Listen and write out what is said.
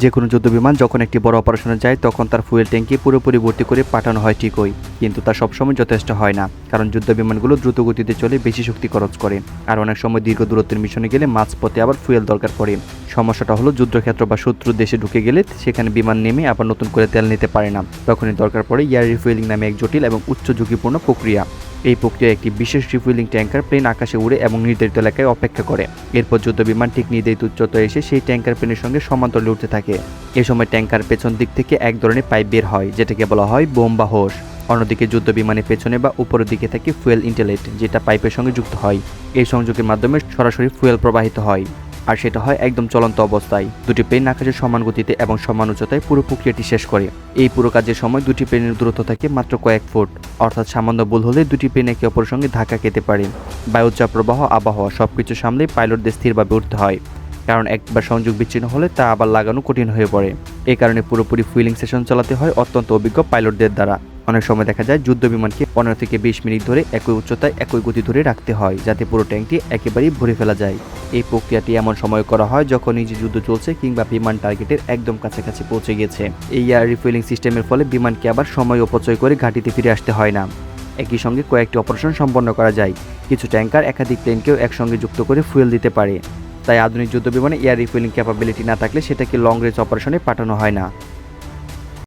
যে কোনো যুদ্ধবিমান যখন একটি বড় অপারেশনে যায় তখন তার ফুয়েল ট্যাঙ্কি পুরোপুরি ভর্তি করে পাঠানো হয় ঠিকই, কিন্তু তা সবসময় যথেষ্ট হয় না, কারণ যুদ্ধবিমানগুলো দ্রুত গতিতে চলে বেশি শক্তি খরচ করে। আর অনেক সময় দীর্ঘ দূরত্বের মিশনে গেলে মাঝপথে আবার ফুয়েল দরকার পড়ে। সমস্যাটা হলো যুদ্ধক্ষেত্র বা শত্রুর দেশে ঢুকে গেলে সেখানে বিমান নেমে আবার নতুন করে তেল নিতে পারে না। তখনই দরকার পড়ে এয়ার রিফুয়েলিং নামে এক জটিল এবং উচ্চ ঝুঁকিপূর্ণ প্রক্রিয়া। এই প্রক্রিয়া একটি বিশেষ রিফুয়েলিং ট্যাঙ্কার প্লেন আকাশে উড়ে এবং নির্ধারিত এলাকায় অপেক্ষা করে। এরপর যুদ্ধবিমান ঠিক নির্ধারিত উচ্চতায় এসে সেই ট্যাঙ্কার প্লেনের সঙ্গে সমান্তরালে উঠতে থাকে। এ সময় ট্যাঙ্কার পেছন দিক থেকে এক ধরনের পাইপ বের হয়, যেটাকে বলা হয় বোম বা হোস। অন্যদিকে যুদ্ধবিমানের পেছনে বা উপরের দিকে থাকে ফুয়েল ইনলেট, যেটা পাইপের সঙ্গে যুক্ত হয়। এই সংযোগের মাধ্যমে সরাসরি ফুয়েল প্রবাহিত হয়, আর সেটা হয় একদম চলন্ত অবস্থায়। দুটি প্লেন আকাশে সমান গতিতে এবং সমান উচ্চতায় পুরো প্রক্রিয়াটি শেষ করে। এই পুরো কাজের সময় দুটি প্লেনের দূরত্ব থাকে মাত্র কয়েক ফুট, অর্থাৎ সামান্য ভুল হলে দুটি প্লেন একে অপরের সঙ্গে ধাক্কা খেতে পারে। বায়ুচাপ প্রবাহ, আবহাওয়া সবকিছু সামলে পাইলটদের স্থিরভাবে উঠতে হয়, কারণ একবার সংযোগ বিচ্ছিন্ন হলে তা আবার লাগানো কঠিন হয়ে পড়ে। এই কারণে পুরোপুরি ফুয়েলিং সেশন চালাতে হয় অত্যন্ত অভিজ্ঞ পাইলটদের দ্বারা। অনেক সময় দেখা যায় যুদ্ধবিমানকে 15 থেকে 20 মিনিট ধরে একই উচ্চতায় একই গতি ধরে রাখতে হয়, যাতে পুরো ট্যাঙ্কটি একেবারেই ভরে ফেলা যায়। এই প্রক্রিয়াটি এমন সময় করা হয় যখন নিজে যুদ্ধ চলছে কিংবা বিমান টার্গেটের একদম কাছাকাছি পৌঁছে গেছে। এই এয়ার রিফুয়েলিং সিস্টেমের ফলে বিমানকে আবার সময় অপচয় করে ঘাঁটিতে ফিরে আসতে হয় না। একই সঙ্গে কয়েকটি অপারেশন সম্পন্ন করা যায়। কিছু ট্যাঙ্কার একাধিক প্লেনকেও একসঙ্গে যুক্ত করে ফুয়েল দিতে পারে। তাই আধুনিক যুদ্ধবিমানে এয়ার রিফুয়েলিং ক্যাপাবিলিটি না থাকলে সেটাকে লং রেঞ্জ অপারেশনে পাঠানো হয় না।